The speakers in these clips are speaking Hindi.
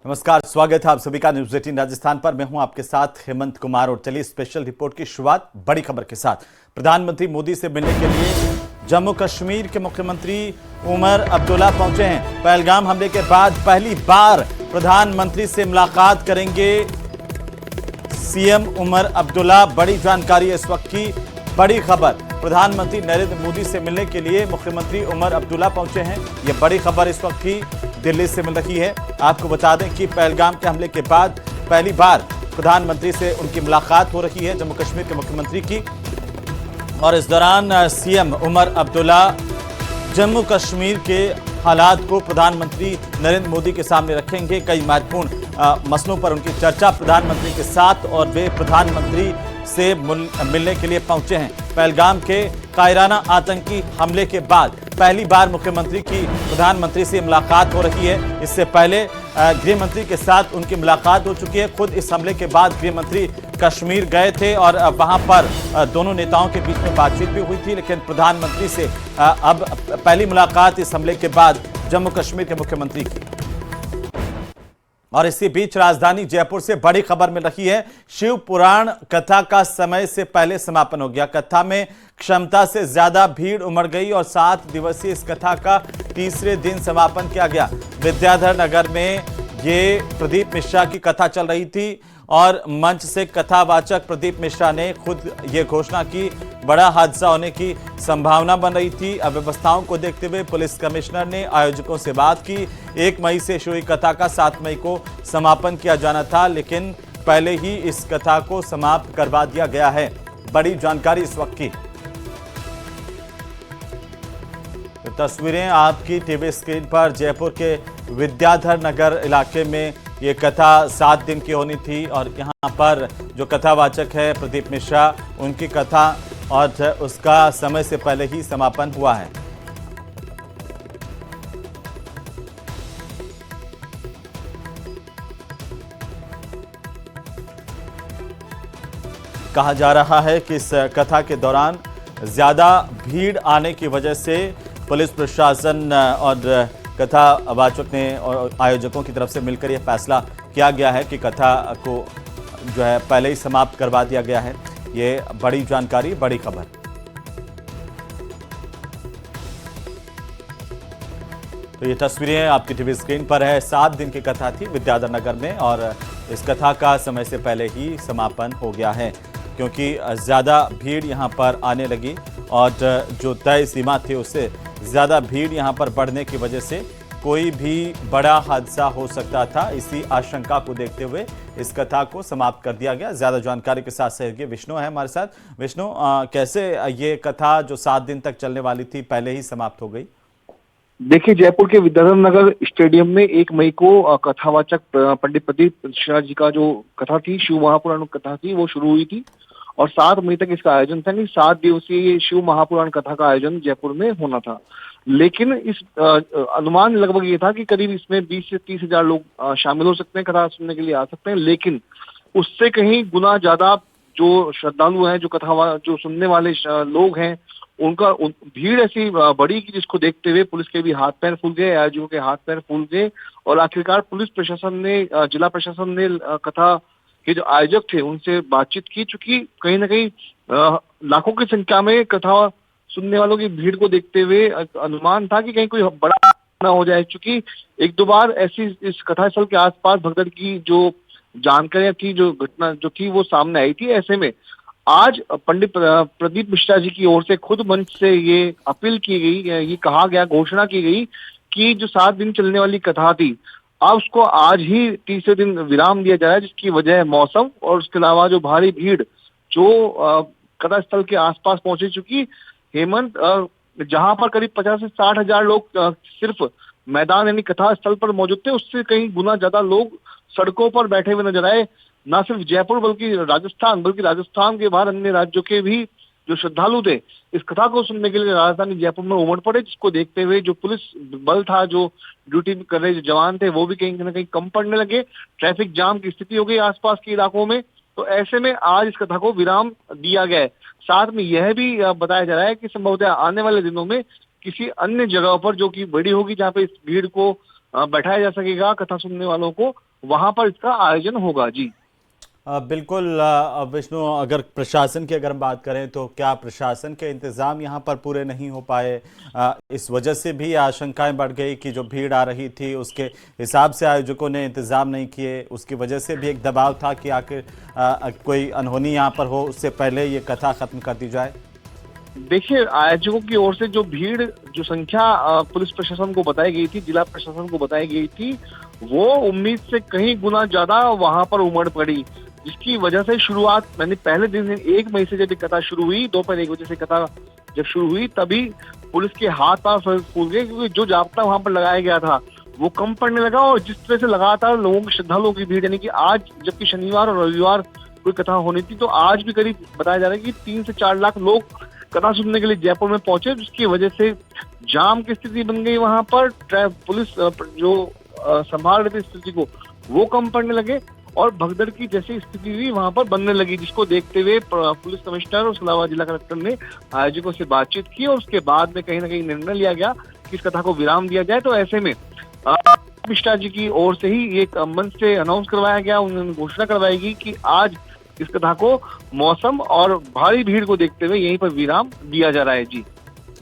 नमस्कार, स्वागत है आप सभी का न्यूज 18 राजस्थान पर। मैं हूं आपके साथ हेमंत कुमार और चलिए स्पेशल रिपोर्ट की शुरुआत बड़ी खबर के साथ। प्रधानमंत्री मोदी से मिलने के लिए जम्मू कश्मीर के मुख्यमंत्री उमर अब्दुल्ला पहुंचे हैं। पहलगाम हमले के बाद पहली बार प्रधानमंत्री से मुलाकात करेंगे सीएम उमर अब्दुल्ला। बड़ी जानकारी इस वक्त की बड़ी खबर, प्रधानमंत्री नरेंद्र मोदी से मिलने के लिए मुख्यमंत्री उमर अब्दुल्ला पहुंचे हैं। यह बड़ी खबर इस वक्त की दिल्ली से मिल रही है। आपको बता दें कि पहलगाम के हमले के बाद पहली बार प्रधानमंत्री से उनकी मुलाकात हो रही है जम्मू कश्मीर के मुख्यमंत्री की। और इस दौरान सीएम उमर अब्दुल्ला जम्मू कश्मीर के हालात को प्रधानमंत्री नरेंद्र मोदी के सामने रखेंगे। कई महत्वपूर्ण मसलों पर उनकी चर्चा प्रधानमंत्री के साथ, और वे प्रधानमंत्री से मिलने के लिए पहुंचे हैं। पहलगाम के कायराना आतंकी हमले के बाद पहली बार मुख्यमंत्री की प्रधानमंत्री से मुलाकात हो रही है। इससे पहले गृह मंत्री के साथ उनकी मुलाकात हो चुकी है। खुद इस हमले के बाद गृह मंत्री कश्मीर गए थे और वहां पर दोनों नेताओं के बीच में बातचीत भी हुई थी, लेकिन प्रधानमंत्री से अब पहली मुलाकात इस हमले के बाद जम्मू कश्मीर के मुख्यमंत्री की। और इसी बीच राजधानी जयपुर से बड़ी खबर मिल रही है। शिव पुराण कथा का समय से पहले समापन हो गया। कथा में क्षमता से ज्यादा भीड़ उमड़ गई और 7 दिवसीय इस कथा का तीसरे दिन समापन किया गया। विद्याधर नगर में ये प्रदीप मिश्रा की कथा चल रही थी और मंच से कथावाचक प्रदीप मिश्रा ने खुद ये घोषणा की, बड़ा हादसा होने की संभावना बन रही थी। अव्यवस्थाओं को देखते हुए पुलिस कमिश्नर ने आयोजकों से बात की। 1 मई से शुरू हुई कथा का 7 मई को समापन किया जाना था, लेकिन पहले ही इस कथा को समाप्त करवा दिया गया है। बड़ी जानकारी इस वक्त की। तो तस्वीरें आपकी टीवी स्क्रीन पर। जयपुर के विद्याधर नगर इलाके में ये कथा 7 दिन की होनी थी और यहाँ पर जो कथावाचक है प्रदीप मिश्रा, उनकी कथा और उसका समय से पहले ही समापन हुआ है। कहा जा रहा है कि इस कथा के दौरान ज्यादा भीड़ आने की वजह से पुलिस प्रशासन और कथावाचक ने और आयोजकों की तरफ से मिलकर यह फैसला किया गया है कि कथा को जो है पहले ही समाप्त करवा दिया गया है। ये बड़ी जानकारी, बड़ी खबर। तो ये तस्वीरें आपकी टीवी स्क्रीन पर है। 7 दिन की कथा थी विद्याधर नगर में और इस कथा का समय से पहले ही समापन हो गया है, क्योंकि ज़्यादा भीड़ यहाँ पर आने लगी और जो तय सीमा थी उससे ज़्यादा भीड़ यहाँ पर बढ़ने की वजह से कोई भी बड़ा हादसा हो सकता था। इसी आशंका को देखते हुए इस कथा को समाप्त कर दिया गया। ज़्यादा जानकारी के साथ सहयोगी विष्णु है हमारे साथ। विष्णु, कैसे ये कथा जो 7 दिन तक चलने वाली थी पहले ही समाप्त हो गई? देखिए, जयपुर के विद्याधर नगर स्टेडियम में 1 मई को कथावाचक पंडित प्रदीप मिश्रा जी का जो कथा थी, शिव महापुराण कथा थी, वो शुरू हुई थी और 7 मई तक इसका आयोजन था। 7 दिवसीय शिव महापुराण कथा का आयोजन जयपुर में होना था, लेकिन इस अनुमान लगभग ये था कि करीब इसमें 20 से 30 हजार लोग शामिल हो सकते हैं, कथा सुनने के लिए आ सकते हैं। लेकिन उससे कहीं गुना ज्यादा जो श्रद्धालु हैं, जो सुनने वाले लोग हैं, उनका भीड़ ऐसी बड़ी कि जिसको देखते हुए पुलिस के भी हाथ पैर फूल गए, आयोजकों के हाथ पैर फूल गए और आखिरकार पुलिस प्रशासन ने, जिला प्रशासन ने कथा के जो आयोजक थे उनसे बातचीत की। चूंकि कहीं ना कहीं लाखों की संख्या में कथा सुनने वालों की भीड़ को देखते हुए अनुमान था कि कहीं कोई बड़ा ना हो जाए। चूंकि 1-2 बार ऐसी इस कथा स्थल के आसपास भगदड़ की जो जानकारियां थी, जो घटना जो थी वो सामने आई थी। ऐसे में आज पंडित प्रदीप मिश्रा जी की ओर से खुद मंच से ये अपील की गई, ये कहा गया, घोषणा की गई कि जो 7 दिन चलने वाली कथा थी, अब उसको आज ही तीसरे दिन विराम दिया जा रहा है, जिसकी वजह है मौसम और उसके अलावा जो भारी भीड़ जो कथा स्थल के आसपास पहुंची। चुकी हेमंत, जहां पर करीब 50 से 60 हजार लोग सिर्फ मैदान यानी कथा स्थल पर मौजूद थे, उससे कहीं गुना ज्यादा लोग सड़कों पर बैठे हुए नजर आए। न सिर्फ जयपुर बल्कि राजस्थान के बाहर अन्य राज्यों के भी जो श्रद्धालु थे इस कथा को सुनने के लिए राजधानी जयपुर में उमड़ पड़े, जिसको देखते हुए जो पुलिस बल था, जो ड्यूटी कर रहे जो जवान थे, वो भी कहीं ना कहीं कम पड़ने लगे। ट्रैफिक जाम की स्थिति हो गई आसपास के इलाकों में। तो ऐसे में आज इस कथा को विराम दिया गया है। साथ में यह भी बताया जा रहा है कि संभवतः आने वाले दिनों में किसी अन्य जगह पर जो कि बड़ी होगी, जहाँ पे इस भीड़ को बैठाया जा सकेगा कथा सुनने वालों को, वहां पर इसका आयोजन होगा। जी बिल्कुल विष्णु, अगर प्रशासन की अगर हम बात करें तो क्या प्रशासन के इंतज़ाम यहाँ पर पूरे नहीं हो पाए? इस वजह से भी आशंकाएं बढ़ गई कि जो भीड़ आ रही थी उसके हिसाब से आयोजकों ने इंतज़ाम नहीं किए, उसकी वजह से भी एक दबाव था कि आखिर कोई अनहोनी यहाँ पर हो उससे पहले ये कथा ख़त्म कर दी जाए। देखिए, आयोजकों की ओर से जो भीड़, जो संख्या पुलिस प्रशासन को बताई गई थी, जिला प्रशासन को बताई गई थी, वो उम्मीद से कहीं गुना ज्यादा वहां पर उमड़ पड़ी, जिसकी वजह से शुरुआत मैंने पहले दिन 1 मई से जब कथा शुरू हुई, दोपहर 1 बजे से कथा जब शुरू हुई, तभी पुलिस के हाथ पांव फूल गए, क्योंकि जो जाब्ता वहां पर लगाया गया था वो कम पड़ने लगा। और जिस तरह से लगातार लोगों की, श्रद्धालुओं की भीड़, यानी कि आज जबकि शनिवार और रविवार कोई कथा होनी थी, तो आज भी करीब बताया जा रहा है कि 3 से 4 लाख लोग कथा सुनने के लिए जयपुर में पहुंचे, जिसकी वजह से जाम की स्थिति बन गई। वहां पर पुलिस जो संभाल रही थी स्थिति को, वो कम पड़ने लगे और भगदड़ की जैसी स्थिति भी वहां पर बनने लगी, जिसको देखते हुए पुलिस कमिश्नर और उसके अलावा जिला कलेक्टर ने आयोजकों से बातचीत की और उसके बाद में कहीं ना कहीं निर्णय लिया गया कि इस कथा को विराम दिया जाए। तो ऐसे में मिश्रा जी की ओर से ही एक मंच से अनाउंस करवाया गया, उन्होंने घोषणा करवाई गई कि आज इस कथा को मौसम और भारी भीड़ को देखते हुए यहीं पर विराम दिया जा रहा है। जी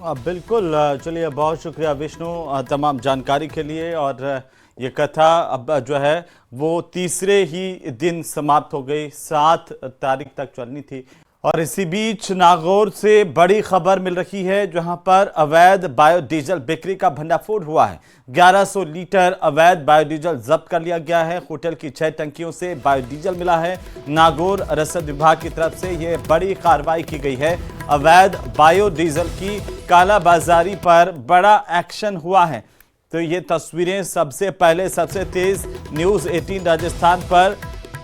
बिल्कुल, चलिए बहुत शुक्रिया विष्णु तमाम जानकारी के लिए। और ये कथा अब जो है वो तीसरे ही दिन समाप्त हो गई, 7 तारीख तक चलनी थी। और इसी बीच नागौर से बड़ी खबर मिल रही है, जहां पर अवैध बायोडीजल बिक्री का भंडाफोड़ हुआ है। 1100 लीटर अवैध बायोडीजल जब्त कर लिया गया है। होटल की 6 टंकियों से बायोडीजल मिला है। नागौर रसद विभाग की तरफ से यह बड़ी कार्रवाई की गई है। अवैध बायोडीजल की कालाबाजारी पर बड़ा एक्शन हुआ है। तो ये तस्वीरें सबसे पहले, सबसे तेज न्यूज़ 18 राजस्थान पर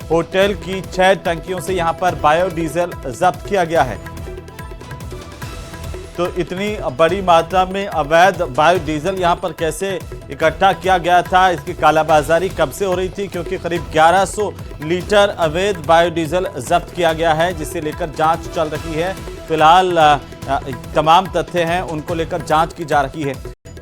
होटल की 6 टंकियों से यहां पर बायोडीजल जब्त किया गया है। तो इतनी बड़ी मात्रा में अवैध बायोडीजल यहां पर कैसे इकट्ठा किया गया था, इसकी कालाबाजारी कब से हो रही थी, क्योंकि करीब 1100 लीटर अवैध बायोडीजल जब्त किया गया है, जिसे लेकर जांच चल रही है। फिलहाल तमाम तथ्य हैं उनको लेकर जांच की जा रही है।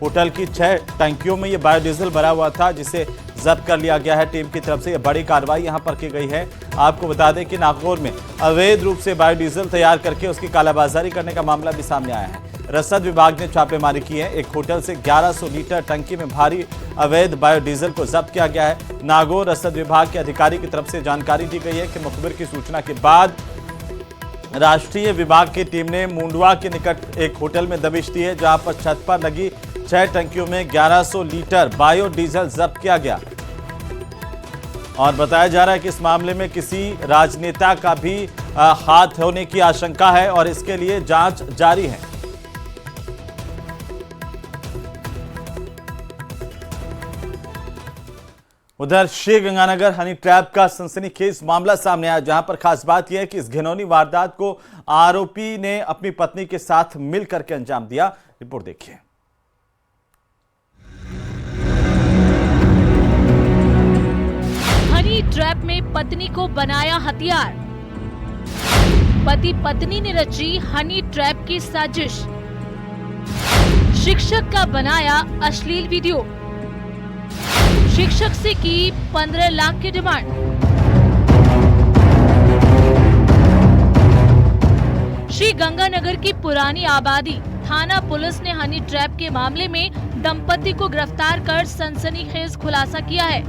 होटल की 6 टंकियों में ये बायोडीजल भरा हुआ था, जिसे जब्त कर लिया गया है। टीम की तरफ से यह बड़ी कार्रवाई यहां पर की गई है। आपको बता दें कि नागौर में अवैध रूप से बायोडीजल तैयार करके उसकी कालाबाजारी करने का मामला भी सामने आया है। रसद विभाग ने छापेमारी की है। एक होटल से 1100 लीटर टंकी में भारी अवैध बायोडीजल को जब्त किया गया है। नागौर रसद विभाग के अधिकारी की तरफ से जानकारी दी गई है कि मुखबिर की सूचना के बाद राष्ट्रीय विभाग की टीम ने मुंडवा के निकट एक होटल में दबिश दी है, जहां पर छत पर लगी 6 टंकियों में 1100 लीटर बायोडीजल जब्त किया गया। और बताया जा रहा है कि इस मामले में किसी राजनेता का भी हाथ होने की आशंका है और इसके लिए जांच जारी है। उधर श्री गंगानगर हनी ट्रैप का सनसनीखेज मामला सामने आया, जहां पर खास बात यह है कि इस घिनौनी वारदात को आरोपी ने अपनी पत्नी के साथ मिलकर के अंजाम दिया। रिपोर्ट देखिए। हनी ट्रैप में पत्नी को बनाया हथियार। पति पत्नी ने रची हनी ट्रैप की साजिश। शिक्षक का बनाया अश्लील वीडियो। शिक्षक से की 15 लाख की डिमांड। श्री गंगानगर की पुरानी आबादी थाना पुलिस ने हनी ट्रैप के मामले में दंपति को गिरफ्तार कर सनसनीखेज खुलासा किया है।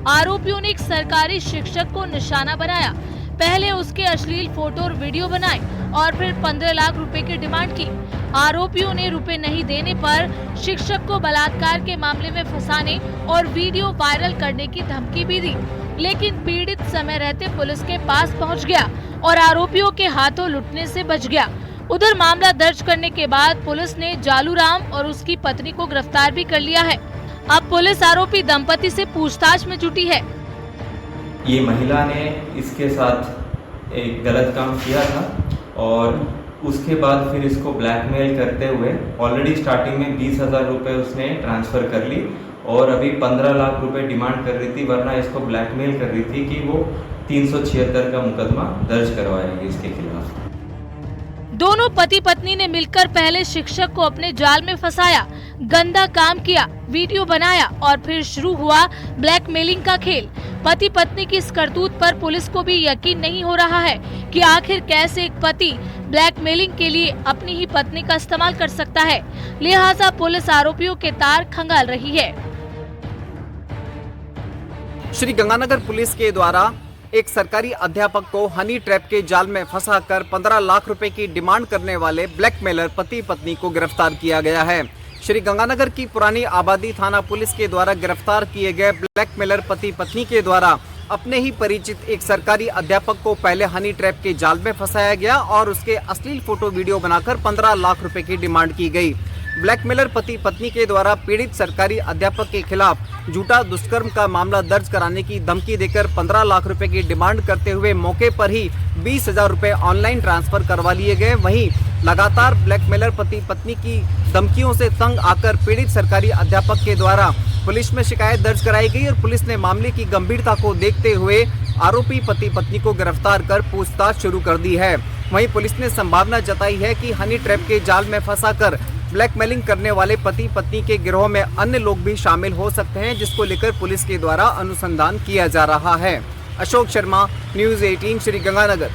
आरोपियों ने एक सरकारी शिक्षक को निशाना बनाया। पहले उसके अश्लील फोटो और वीडियो बनाए और फिर 15 लाख रुपए की डिमांड की। आरोपियों ने रुपए नहीं देने पर शिक्षक को बलात्कार के मामले में फंसाने और वीडियो वायरल करने की धमकी भी दी, लेकिन पीड़ित समय रहते पुलिस के पास पहुंच गया और आरोपियों के हाथों लुटने से बच गया। उधर मामला दर्ज करने के बाद पुलिस ने जालूराम और उसकी पत्नी को गिरफ्तार भी कर लिया है। अब पुलिस आरोपी दंपति से पूछताछ में जुटी है। ये महिला ने इसके साथ एक गलत काम किया था और उसके बाद फिर इसको ब्लैकमेल करते हुए ऑलरेडी स्टार्टिंग में 20,000 रुपये उसने ट्रांसफ़र कर ली और अभी 15 लाख रुपए डिमांड कर रही थी, वरना इसको ब्लैकमेल कर रही थी कि वो 376 का मुकदमा दर्ज करवाएगी इसके खिलाफ। दोनों पति पत्नी ने मिलकर पहले शिक्षक को अपने जाल में फंसाया, गंदा काम किया, वीडियो बनाया और फिर शुरू हुआ ब्लैकमेलिंग का खेल। पति पत्नी की इस करतूत पर पुलिस को भी यकीन नहीं हो रहा है कि आखिर कैसे एक पति ब्लैकमेलिंग के लिए अपनी ही पत्नी का इस्तेमाल कर सकता है। लिहाजा पुलिस आरोपियों के तार खंगाल रही है। श्री गंगानगर पुलिस के द्वारा एक सरकारी अध्यापक को हनी ट्रैप के जाल में फंसाकर 15 लाख रुपए की डिमांड करने वाले ब्लैकमेलर पति पत्नी को गिरफ्तार किया गया है। श्री गंगानगर की पुरानी आबादी थाना पुलिस के द्वारा गिरफ्तार किए गए ब्लैकमेलर पति पत्नी के द्वारा अपने ही परिचित एक सरकारी अध्यापक को पहले हनी ट्रैप के जाल में फंसाया गया और उसके अश्लील फोटो वीडियो बनाकर 15 लाख रुपए की डिमांड की गई। ब्लैकमेलर पति पत्नी के द्वारा पीड़ित सरकारी अध्यापक के खिलाफ झूठा दुष्कर्म का मामला दर्ज कराने की धमकी देकर 15 लाख रुपए की डिमांड करते हुए मौके पर ही 20,000 रुपए ऑनलाइन ट्रांसफर करवा लिए गए। वहीं लगातार ब्लैकमेलर पति पत्नी की धमकियों से तंग आकर पीड़ित सरकारी अध्यापक के द्वारा पुलिस में शिकायत दर्ज कराई गई और पुलिस ने मामले की गंभीरता को देखते हुए आरोपी पति पत्नी को गिरफ्तार कर पूछताछ शुरू कर दी है। वहीं पुलिस ने संभावना जताई है कि हनी ट्रैप के जाल में फंसाकर ब्लैकमेलिंग करने वाले पति पत्नी के गिरोह में अन्य लोग भी शामिल हो सकते हैं, जिसको लेकर पुलिस के द्वारा अनुसंधान किया जा रहा है। अशोक शर्मा, न्यूज़ 18, श्री गंगानगर।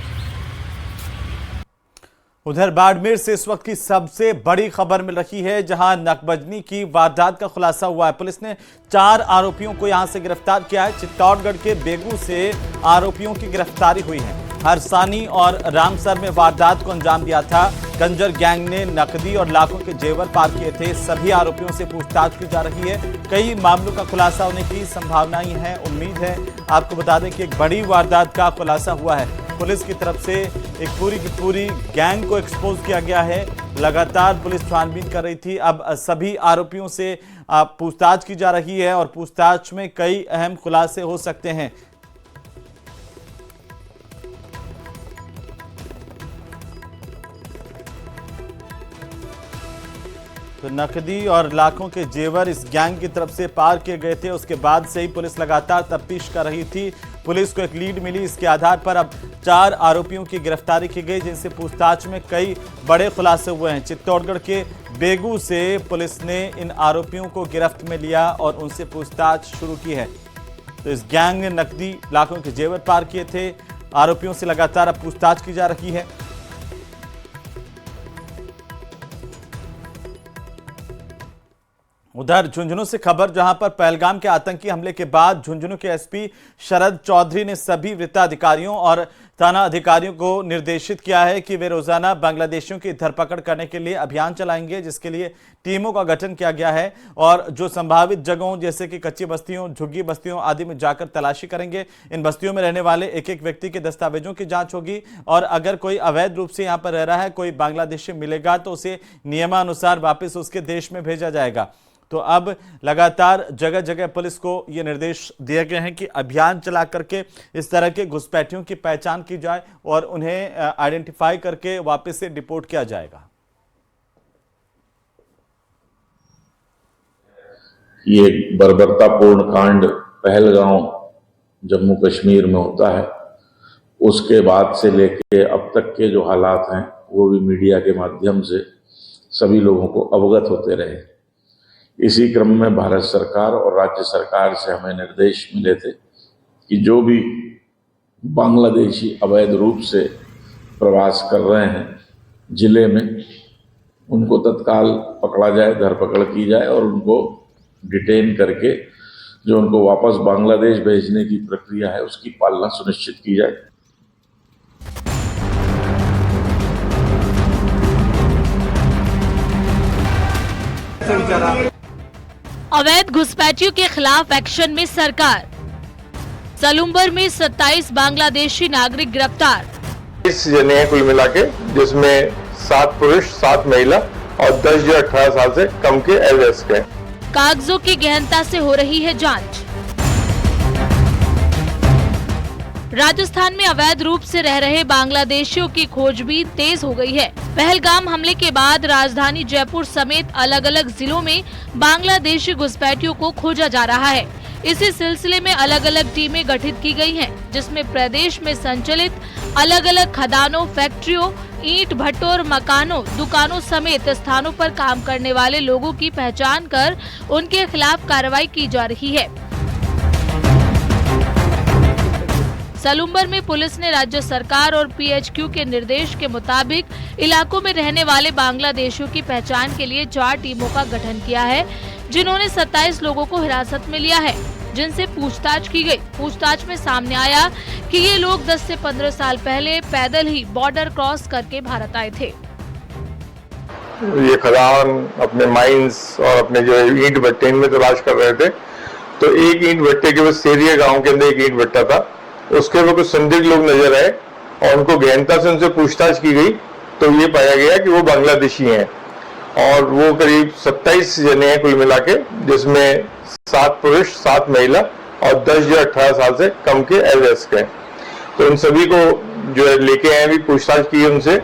उधर बाड़मेर से इस वक्त की सबसे बड़ी खबर मिल रही है, जहां नकबजनी की वारदात का खुलासा हुआ है। पुलिस ने 4 आरोपियों को यहां से गिरफ्तार किया है। चित्तौड़गढ़ के बेगू से आरोपियों की गिरफ्तारी हुई है। हरसानी और रामसर में वारदात को अंजाम दिया था। कंजर गैंग ने नकदी और लाखों के जेवर पार किए थे। सभी आरोपियों से पूछताछ की जा रही है। कई मामलों का खुलासा होने की संभावनाएं हैं, उम्मीद है। आपको बता दें कि एक बड़ी वारदात का खुलासा हुआ है। पुलिस की तरफ से एक पूरी की पूरी गैंग को एक्सपोज किया गया है। लगातार पुलिस छानबीन कर रही थी। अब सभी आरोपियों से पूछताछ की जा रही है और पूछताछ में कई अहम खुलासे हो सकते हैं। तो नकदी और लाखों के जेवर इस गैंग की तरफ से पार किए गए थे। उसके बाद से ही पुलिस लगातार तफ्तीश कर रही थी। पुलिस को एक लीड मिली, इसके आधार पर अब 4 आरोपियों की गिरफ्तारी की गई, जिनसे पूछताछ में कई बड़े खुलासे हुए हैं। चित्तौड़गढ़ के बेगू से पुलिस ने इन आरोपियों को गिरफ्त में लिया और उनसे पूछताछ शुरू की है। तो इस गैंग ने नकदी लाखों के जेवर पार किए थे। आरोपियों से लगातार अब पूछताछ की जा रही है। उधर झुंझुनू से खबर, जहां पर पहलगाम के आतंकी हमले के बाद झुंझुनू के एसपी शरद चौधरी ने सभी वृत्ताधिकारियों और थाना अधिकारियों को निर्देशित किया है कि वे रोजाना बांग्लादेशियों की धरपकड़ करने के लिए अभियान चलाएंगे, जिसके लिए टीमों का गठन किया गया है और जो संभावित जगहों जैसे कि कच्ची बस्तियों, झुग्गी बस्तियों आदि में जाकर तलाशी करेंगे। इन बस्तियों में रहने वाले एक एक व्यक्ति के दस्तावेजों की जांच होगी और अगर कोई अवैध रूप से यहां पर रह रहा है, कोई बांग्लादेशी मिलेगा तो उसे नियमानुसार वापस उसके देश में भेजा जाएगा। तो अब लगातार जगह जगह पुलिस को ये निर्देश दिए गए हैं कि अभियान चला करके इस तरह के घुसपैठियों की पहचान की जाए और उन्हें आइडेंटिफाई करके वापस से डिपोर्ट किया जाएगा। ये बर्बरतापूर्ण कांड पहलगाम जम्मू कश्मीर में होता है, उसके बाद से लेके अब तक के जो हालात हैं वो भी मीडिया के माध्यम से सभी लोगों को अवगत होते रहे। इसी क्रम में भारत सरकार और राज्य सरकार से हमें निर्देश मिले थे कि जो भी बांग्लादेशी अवैध रूप से प्रवास कर रहे हैं जिले में, उनको तत्काल पकड़ा जाए, धरपकड़ की जाए और उनको डिटेन करके जो उनको वापस बांग्लादेश भेजने की प्रक्रिया है उसकी पालना सुनिश्चित की जाए। अवैध घुसपैठियों के खिलाफ एक्शन में सरकार। सलूम्बर में 27 बांग्लादेशी नागरिक गिरफ्तार। 20 जने हैं कुल मिला के, जिसमें 7 पुरुष 7 महिला और 10 जो 18 साल से कम के एवरेज के। कागजों की गहनता से हो रही है जांच। राजस्थान में अवैध रूप से रह रहे बांग्लादेशियों की खोजबीन तेज हो गई है। पहलगाम हमले के बाद राजधानी जयपुर समेत अलग अलग जिलों में बांग्लादेशी घुसपैठियों को खोजा जा रहा है। इसी सिलसिले में अलग अलग टीमें गठित की गई हैं, जिसमें प्रदेश में संचालित अलग अलग खदानों, फैक्ट्रियों, ईंट भट्टों और मकानों, दुकानों समेत स्थानों पर काम करने वाले लोगों की पहचान कर उनके खिलाफ कार्रवाई की जा रही है। सलूम्बर में पुलिस ने राज्य सरकार और PHQ के निर्देश के मुताबिक इलाकों में रहने वाले बांग्लादेशियों की पहचान के लिए 4 टीमों का गठन किया है, जिन्होंने 27 लोगों को हिरासत में लिया है, जिनसे पूछताछ की गई। पूछताछ में सामने आया कि ये लोग 10 से 15 साल पहले पैदल ही बॉर्डर क्रॉस करके भारत आए थे। ये खदान अपने माइंस और अपने जो ईंट भट्टे इनमें तलाश कर रहे थे, तो एक ईंट भट्टे के बस सेरिया गाँव के अंदर एक ईंट भट्टा था, उसके ऊपर कुछ संदिग्ध लोग नजर आए और उनको गहनता से उनसे पूछताछ की गई तो ये पाया गया कि वो बांग्लादेशी हैं और वो करीब 27 जने हैं कुल मिला के, जिसमें 7 पुरुष 7 महिला और 10 या 18 साल से कम के एवरेज हैं। तो उन सभी को जो है लेके आए, भी पूछताछ की है उनसे।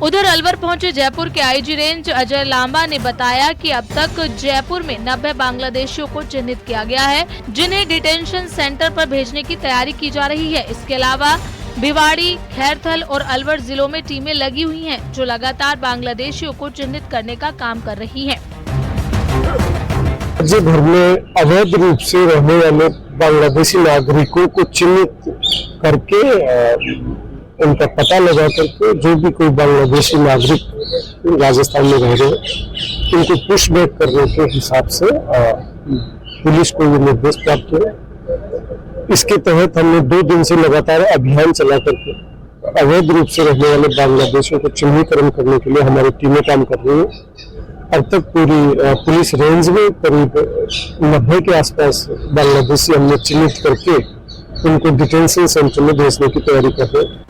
उधर अलवर पहुंचे जयपुर के IG रेंज अजय लांबा ने बताया कि अब तक जयपुर में 90 बांग्लादेशियों को चिन्हित किया गया है, जिन्हें डिटेंशन सेंटर पर भेजने की तैयारी की जा रही है। इसके अलावा भिवाड़ी, खैरथल और अलवर जिलों में टीमें लगी हुई हैं, जो लगातार बांग्लादेशियों को चिन्हित करने का काम कर रही हैं। राज्य भर में अवैध रूप से रहने वाले बांग्लादेशी नागरिकों को चिन्हित करके उनका पता लगा करके जो भी कोई बांग्लादेशी नागरिक राजस्थान में रह रहे हैं उनको पुशबैक करने के हिसाब से पुलिस को ये निर्देश प्राप्त हुए। इसके तहत हमने 2 दिन से लगातार अभियान चला करके अवैध रूप से रहने वाले बांग्लादेशियों को चिन्हीकरण करने के लिए हमारी टीमें काम कर रही है। अब तक पूरी पुलिस रेंज में करीब 90 के आसपास बांग्लादेशी हमने चिन्हित करके उनको डिटेंशन सेंटर में भेजने की तैयारी कर रहे हैं।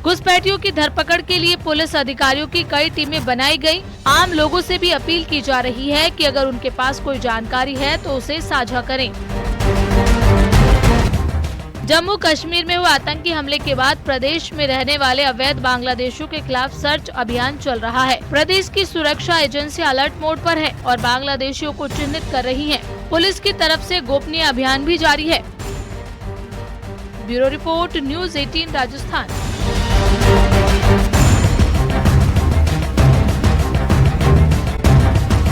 घुसपैठियों की धरपकड़ के लिए पुलिस अधिकारियों की कई टीमें बनाई गई। आम लोगों से भी अपील की जा रही है कि अगर उनके पास कोई जानकारी है तो उसे साझा करें। जम्मू कश्मीर में हुए आतंकी हमले के बाद प्रदेश में रहने वाले अवैध बांग्लादेशियों के खिलाफ सर्च अभियान चल रहा है। प्रदेश की सुरक्षा एजेंसी अलर्ट मोड पर है और बांग्लादेशियों को चिन्हित कर रही है। पुलिस की तरफ से गोपनीय अभियान भी जारी है। Bureau report, news 18 Rajasthan.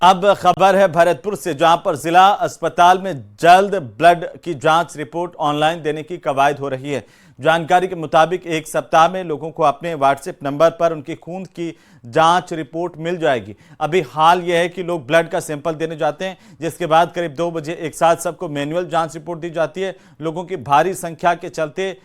अब खबर है भरतपुर से, जहां पर जिला अस्पताल में जल्द ब्लड की जांच रिपोर्ट ऑनलाइन देने की कवायद हो रही है। जानकारी के मुताबिक 1 सप्ताह में लोगों को अपने व्हाट्सएप नंबर पर उनकी खून की जांच रिपोर्ट मिल जाएगी। अभी हाल यह है कि लोग ब्लड का सैंपल देने जाते हैं, जिसके बाद करीब 2 बजे एक साथ सबको मैनुअल जांच रिपोर्ट दी जाती है। लोगों की भारी संख्या के चलते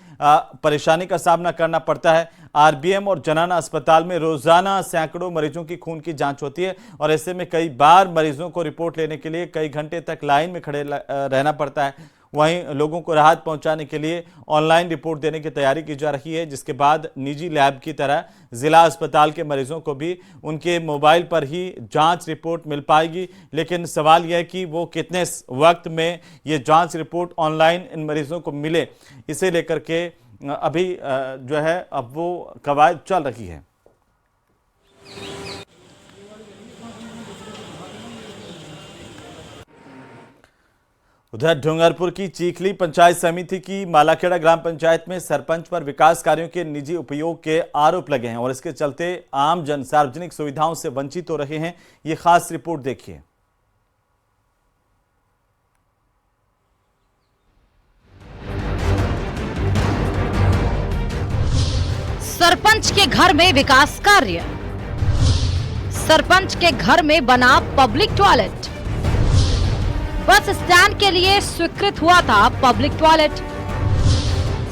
परेशानी का सामना करना पड़ता है। RBM और जनाना अस्पताल में रोजाना सैकड़ों मरीजों की खून की जांच होती है और ऐसे में कई बार मरीजों को रिपोर्ट लेने के लिए कई घंटे तक लाइन में खड़े रहना पड़ता है। वहीं लोगों को राहत पहुंचाने के लिए ऑनलाइन रिपोर्ट देने की तैयारी की जा रही है, जिसके बाद निजी लैब की तरह जिला अस्पताल के मरीजों को भी उनके मोबाइल पर ही जांच रिपोर्ट मिल पाएगी। लेकिन सवाल यह है कि वो कितने वक्त में ये जांच रिपोर्ट ऑनलाइन इन मरीजों को मिले, इसे लेकर के अभी जो है अब वो कवायद चल रही है। उधर डूंगरपुर की चीखली पंचायत समिति की मालाखेड़ा ग्राम पंचायत में सरपंच पर विकास कार्यों के निजी उपयोग के आरोप लगे हैं और इसके चलते आम जन सार्वजनिक सुविधाओं से वंचित हो रहे हैं। ये खास रिपोर्ट देखिए। सरपंच के घर में विकास कार्य। सरपंच के घर में बना पब्लिक टॉयलेट। बस स्टैंड के लिए स्वीकृत हुआ था पब्लिक टॉयलेट।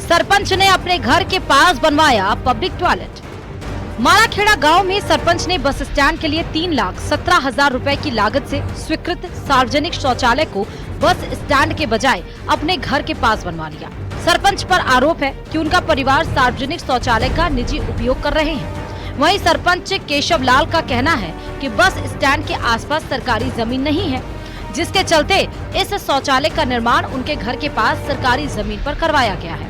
सरपंच ने अपने घर के पास बनवाया पब्लिक टॉयलेट। मालाखेड़ा गांव में सरपंच ने बस स्टैंड के लिए 3,17,000 रुपए की लागत से स्वीकृत सार्वजनिक शौचालय को बस स्टैंड के बजाय अपने घर के पास बनवा लिया। सरपंच पर आरोप है कि उनका परिवार सार्वजनिक शौचालय का निजी उपयोग कर रहे हैं। वहीं सरपंच केशव लाल का कहना है कि बस स्टैंड के आसपास सरकारी जमीन नहीं है, जिसके चलते इस शौचालय का निर्माण उनके घर के पास सरकारी जमीन पर करवाया गया है।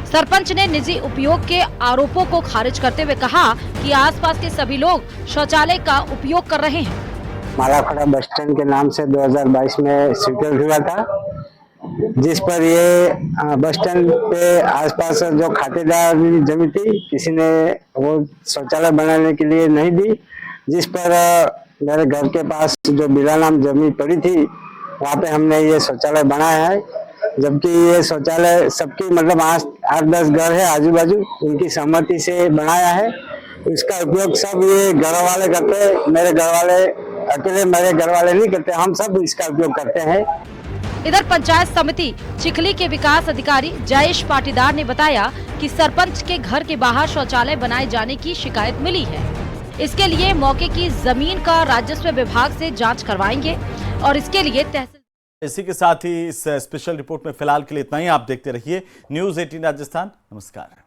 सरपंच ने निजी उपयोग के आरोपों को खारिज करते हुए कहा कि आसपास के सभी लोग शौचालय का उपयोग कर रहे हैं। मालाखेड़ा बस स्टैंड के नाम से 2022 में स्वीकृत हुआ था। जिस पर ये बस स्टैंड पे आसपास जो खातेदार जमीन थी, किसी ने वो शौचालय बनाने के लिए नहीं दी, जिस पर मेरे घर के पास जो बिला नाम जमीन पड़ी थी वहाँ पे हमने ये शौचालय बनाया है। जबकि ये शौचालय सबकी मतलब 8-10 घर है आजू बाजू, उनकी सहमति से बनाया है। इसका उपयोग सब ये घर वाले करते हैं, मेरे घर वाले अकेले मेरे घर वाले नहीं करते, हम सब इसका उपयोग करते हैं। इधर पंचायत समिति चिखली के विकास अधिकारी जयेश पाटीदार ने बताया कि सरपंच के घर के बाहर शौचालय बनाए जाने की शिकायत मिली है। इसके लिए मौके की जमीन का राजस्व विभाग से जांच करवाएंगे और इसके लिए तहसील। इसी के साथ ही इस स्पेशल रिपोर्ट में फिलहाल के लिए इतना ही। आप देखते रहिए न्यूज़ 18 राजस्थान। नमस्कार।